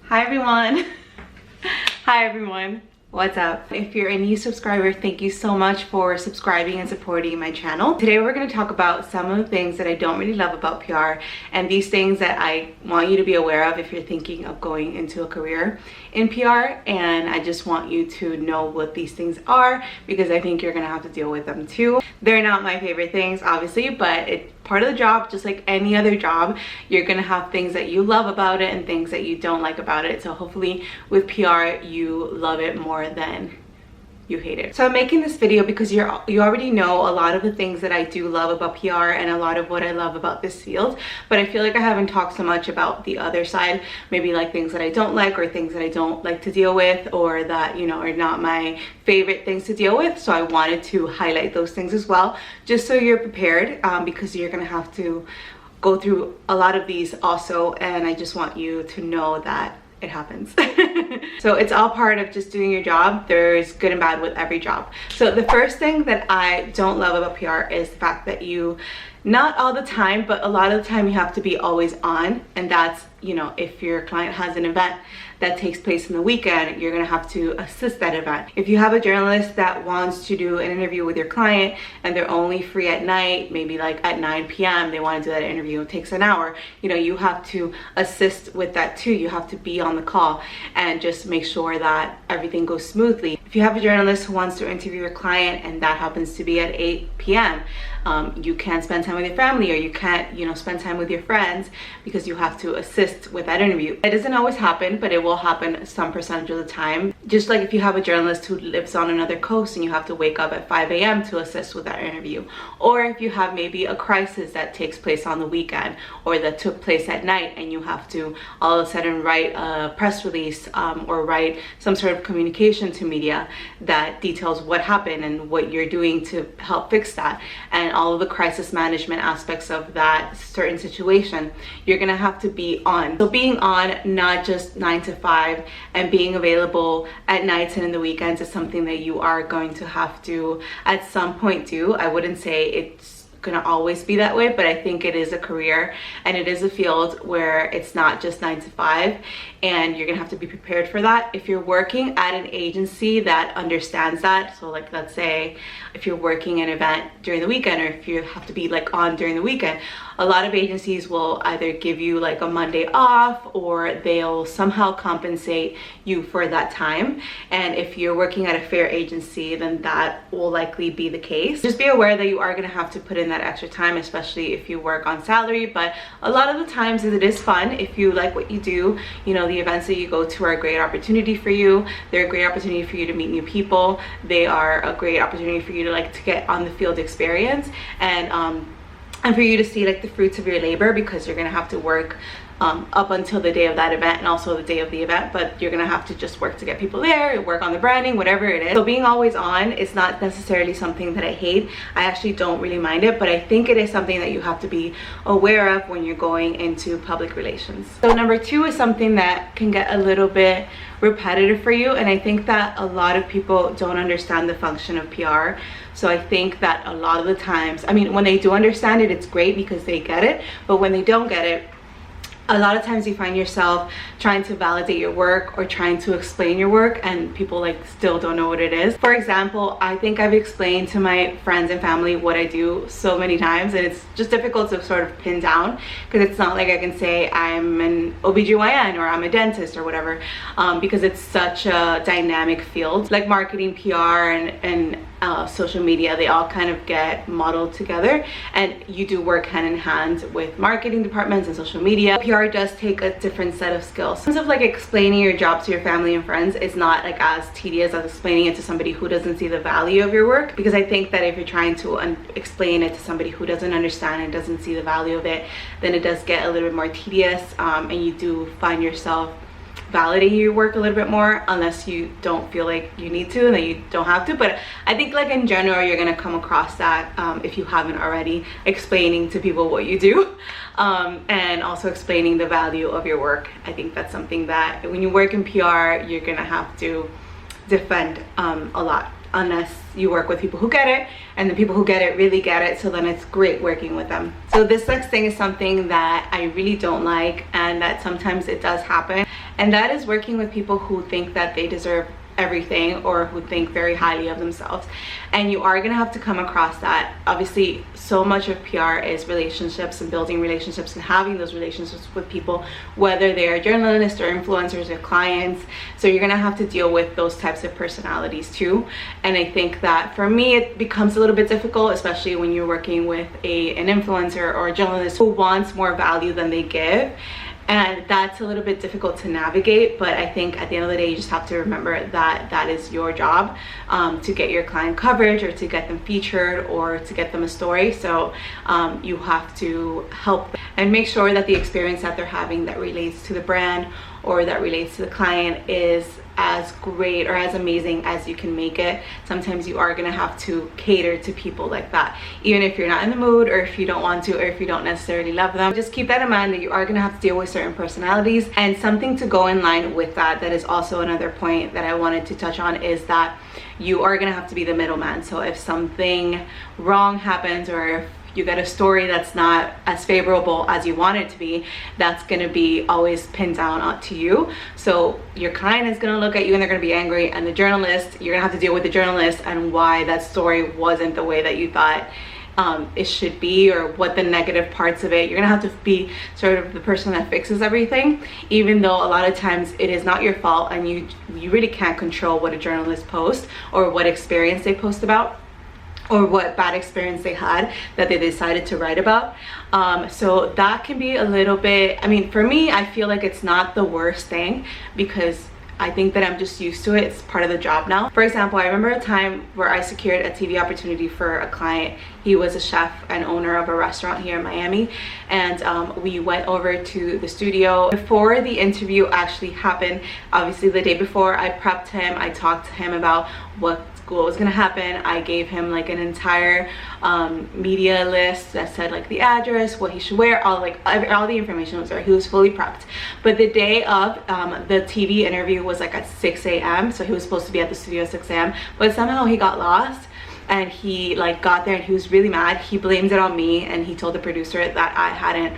Hi everyone. Hi everyone. What's up? If you're a new subscriber, thank you so much for subscribing and supporting my channel. Today we're going to talk about some of the things that I don't really love about PR, and these things that I want you to be aware of if you're thinking of going into a career in PR. And I just want you to know what these things are, because I think you're going to have to deal with them too. They're not my favorite things, obviously, but it's part of the job. Just like any other job, you're gonna have things that you love about it and things that you don't like about it. So hopefully with PR you love it more than you hate it. So I'm making this video because you already know a lot of the things that I do love about PR and a lot of what I love about this field, but I feel like I haven't talked so much about the other side, maybe like things that I don't like or things that I don't like to deal with, or that, you know, are not my favorite things to deal with. So I wanted to highlight those things as well, just so you're prepared, because you're gonna have to go through a lot of these also, and I just want you to know that it happens. So it's all part of just doing your job. There's good and bad with every job. So the first thing that I don't love about PR is the fact that you, not all the time, but a lot of the time, you have to be always on. And that's, you know, if your client has an event that takes place in the weekend, you're gonna have to assist that event. If you have a journalist that wants to do an interview with your client and they're only free at night, maybe like at 9 p.m. they want to do that interview, it takes an hour, you know, you have to assist with that too. You have to be on the call and just make sure that everything goes smoothly. If you have a journalist who wants to interview your client and that happens to be at 8 p.m., you can't spend time with your family, or you can't, you know, spend time with your friends because you have to assist with that interview. It doesn't always happen, but it will happen some percentage of the time. Just like if you have a journalist who lives on another coast and you have to wake up at 5 a.m. to assist with that interview, or if you have maybe a crisis that takes place on the weekend or that took place at night and you have to all of a sudden write a press release, or write some sort of communication to media that details what happened and what you're doing to help fix that, and all of the crisis management aspects of that certain situation, you're gonna have to be on. So being on, not just 9 to 5, and being available at nights and in the weekends is something that you are going to have to at some point do. I wouldn't say it's gonna always be that way, but I think it is a career and it is a field where it's not just 9 to 5, and you're gonna have to be prepared for that. If you're working at an agency that understands that, so like let's say if you're working an event during the weekend, or if you have to be like on during the weekend, a lot of agencies will either give you like a Monday off, or they'll somehow compensate you for that time. And if you're working at a fair agency, then that will likely be the case. Just be aware that you are gonna have to put in that extra time, especially if you work on salary. But a lot of the times it is fun if you like what you do. You know, the events that you go to are a great opportunity for you. They're a great opportunity for you to meet new people. They are a great opportunity for you to like to get on the field experience, and for you to see like the fruits of your labor, because you're gonna have to work up until the day of that event and also the day of the event, but you're gonna have to just work to get people there, work on the branding, whatever it is. So being always on is not necessarily something that I hate. I actually don't really mind it, but I think it is something that you have to be aware of when you're going into public relations. So number 2 is something that can get a little bit repetitive for you, and I think that a lot of people don't understand the function of PR. So I think that a lot of the times, I mean, when they do understand it, it's great because they get it, but when they don't get it, a lot of times you find yourself trying to validate your work or trying to explain your work, and people like still don't know what it is. For example, I think I've explained to my friends and family what I do so many times, and it's just difficult to sort of pin down, because it's not like I can say I'm an OBGYN or I'm a dentist or whatever, because it's such a dynamic field. Like marketing, PR, and social media, they all kind of get modeled together, and you do work hand in hand with marketing departments and social media. PR does take a different set of skills. In terms of like explaining your job to your family and friends, it's not like as tedious as explaining it to somebody who doesn't see the value of your work, because I think that if you're trying to explain it to somebody who doesn't understand and doesn't see the value of it, then it does get a little bit more tedious, and you do find yourself validating your work a little bit more, unless you don't feel like you need to, and then you don't have to. But I think like in general, you're gonna come across that if you haven't already, explaining to people what you do, and also explaining the value of your work. I think that's something that when you work in PR, you're gonna have to defend a lot, unless you work with people who get it, and the people who get it really get it, so then it's great working with them. So this next thing is something that I really don't like, and that sometimes it does happen, and that is working with people who think that they deserve everything or who think very highly of themselves. And you are gonna have to come across that. Obviously, so much of PR is relationships and building relationships and having those relationships with people, whether they are journalists or influencers or clients. So you're gonna have to deal with those types of personalities too. And I think that for me, it becomes a little bit difficult, especially when you're working with an influencer or a journalist who wants more value than they give. And that's a little bit difficult to navigate, but I think at the end of the day, you just have to remember that that is your job, to get your client coverage or to get them featured or to get them a story. So you have to help and make sure that the experience that they're having that relates to the brand or that relates to the client is as great or as amazing as you can make it. Sometimes you are gonna have to cater to people like that, even if you're not in the mood or if you don't want to or if you don't necessarily love them. Just keep that in mind, that you are gonna have to deal with certain personalities. And something to go in line with that, that is also another point that I wanted to touch on, is that you are gonna have to be the middleman. So if something wrong happens or if you get a story that's not as favorable as you want it to be, that's going to be always pinned down onto you. So your client is going to look at you and they're going to be angry, and the journalist, you're going to have to deal with the journalist and why that story wasn't the way that you thought it should be, or what the negative parts of it. You're gonna have to be sort of the person that fixes everything, even though a lot of times it is not your fault and you really can't control what a journalist posts or what experience they post about, or what bad experience they had that they decided to write about. So that can be a little bit, I mean, for me, I feel like it's not the worst thing, because I think that I'm just used to it. It's part of the job now. For example, I remember a time where I secured a TV opportunity for a client. He was a chef and owner of a restaurant here in Miami, and we went over to the studio. Before the interview actually happened, obviously the day before, I prepped him. I talked to him about what was gonna happen. I gave him like an entire media list that said like the address, what he should wear, all the information was there. He was fully prepped. But the day of the TV interview was like at 6 a.m. so he was supposed to be at the studio at 6 a.m. but somehow he got lost, and he like got there and he was really mad. He blamed it on me, and he told the producer that I hadn't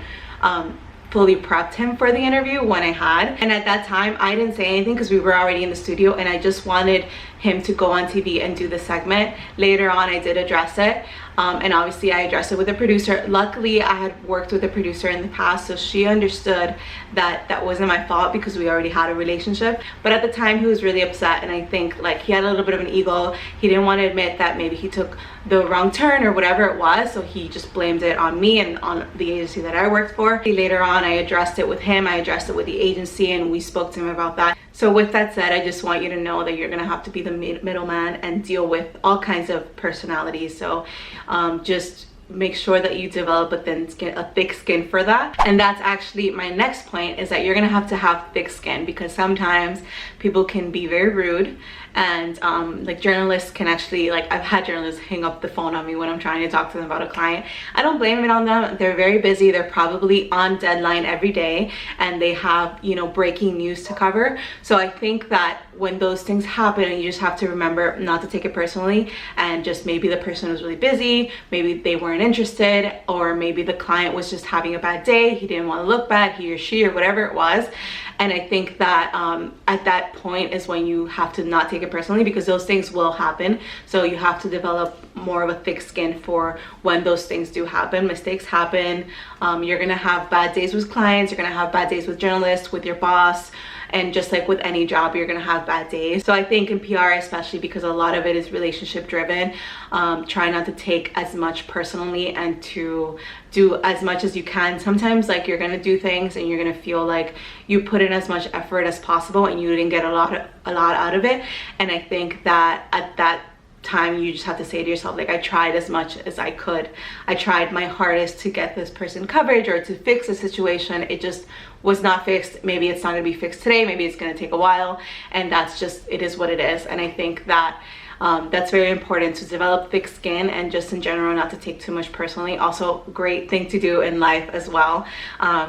fully prepped him for the interview when I had. And at that time I didn't say anything because we were already in the studio, and I just wanted him to go on TV and do the segment. Later on I did address it, and obviously I addressed it with the producer. Luckily I had worked with a producer in the past, so she understood that that wasn't my fault because we already had a relationship. But at the time he was really upset, and I think like he had a little bit of an ego. He didn't want to admit that maybe he took the wrong turn or whatever it was, so he just blamed it on me and on the agency that I worked for. Later on I addressed it with him, I addressed it with the agency, and we spoke to him about that. So with that said, I just want you to know that you're gonna have to be the middleman and deal with all kinds of personalities. So just make sure that you develop a thick skin for that. And that's actually my next point, is that you're gonna have to have thick skin, because sometimes people can be very rude, and like journalists can actually, like I've had journalists hang up the phone on me when I'm trying to talk to them about a client. I don't blame it on them. They're very busy. They're probably on deadline every day, and they have, you know, breaking news to cover. So I think that when those things happen, you just have to remember not to take it personally, and just maybe the person was really busy, maybe they weren't interested, or maybe the client was just having a bad day, he didn't want to look bad, he or she, or whatever it was. And I think that at that point is when you have to not take it personally, because those things will happen. So you have to develop more of a thick skin for when those things do happen. Mistakes happen. You're gonna have bad days with clients, you're gonna have bad days with journalists, with your boss, and just like with any job, you're gonna have bad days. So I think in PR, especially because a lot of it is relationship driven, try not to take as much personally and to do as much as you can. Sometimes like you're gonna do things and you're gonna feel like you put in as much effort as possible and you didn't get a lot out of it. And I think that at that time you just have to say to yourself, like, I tried as much as I could. I tried my hardest to get this person coverage or to fix a situation. It just was not fixed. Maybe it's not gonna be fixed today, maybe it's gonna take a while, and that's just, it is what it is. And I think that that's very important, to develop thick skin and just in general not to take too much personally. Also, great thing to do in life as well.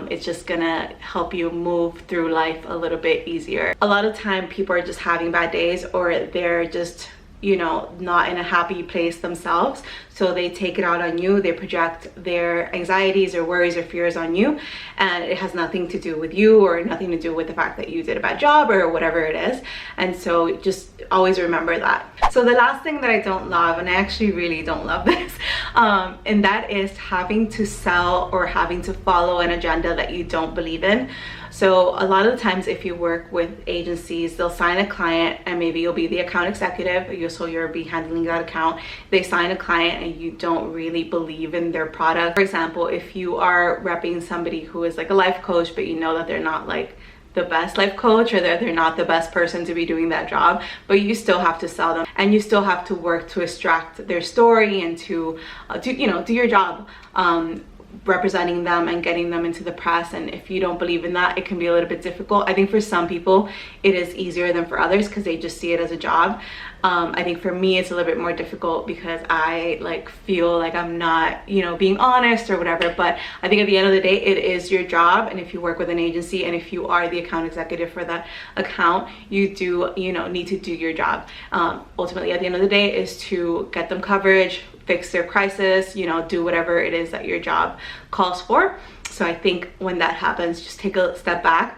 It's just gonna help you move through life a little bit easier. A lot of time people are just having bad days, or they're just you know, not in a happy place themselves, so they take it out on you. They project their anxieties or worries or fears on you, and it has nothing to do with you or nothing to do with the fact that you did a bad job or whatever it is. And so just always remember that. So the last thing that I don't love, and I actually really don't love this, and that is having to sell or having to follow an agenda that you don't believe in. So a lot of the times if you work with agencies, they'll sign a client and maybe you'll be the account executive, so you'll be handling that account. They sign a client and you don't really believe in their product. For example, if you are repping somebody who is like a life coach, but you know that they're not like the best life coach, or that they're not the best person to be doing that job, but you still have to sell them and you still have to work to extract their story and to do your job, representing them and getting them into the press. And if you don't believe in that, it can be a little bit difficult. I think for some people it is easier than for others because they just see it as a job. I think for me it's a little bit more difficult because I like feel like I'm not, you know, being honest or whatever. But I think at the end of the day, it is your job. And if you work with an agency and if you are the account executive for that account, you do, you know, need to do your job. Ultimately at the end of the day is to get them coverage, fix their crisis, you know, do whatever it is that your job calls for. So I think when that happens, just take a step back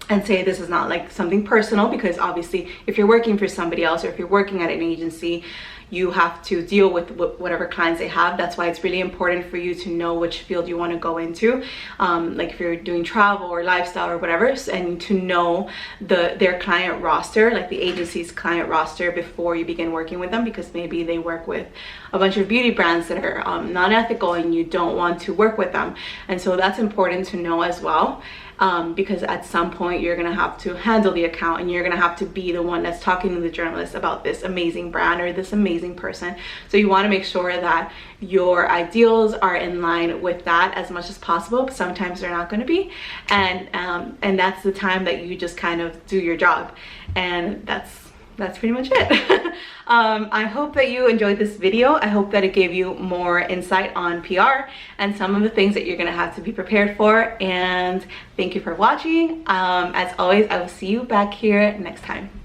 and say this is not like something personal, because obviously if you're working for somebody else or if you're working at an agency, you have to deal with whatever clients they have. That's why it's really important for you to know which field you want to go into, like if you're doing travel or lifestyle or whatever, and to know their client roster, like the agency's client roster, before you begin working with them, because maybe they work with a bunch of beauty brands that are non-ethical and you don't want to work with them. And so that's important to know as well. Because at some point you're gonna have to handle the account and you're gonna have to be the one that's talking to the journalist about this amazing brand or this amazing person. So you want to make sure that your ideals are in line with that as much as possible, but sometimes they're not going to be, and that's the time that you just kind of do your job. And that's pretty much it. I hope that you enjoyed this video. I hope that it gave you more insight on PR and some of the things that you're gonna have to be prepared for. And thank you for watching. As always, I will see you back here next time.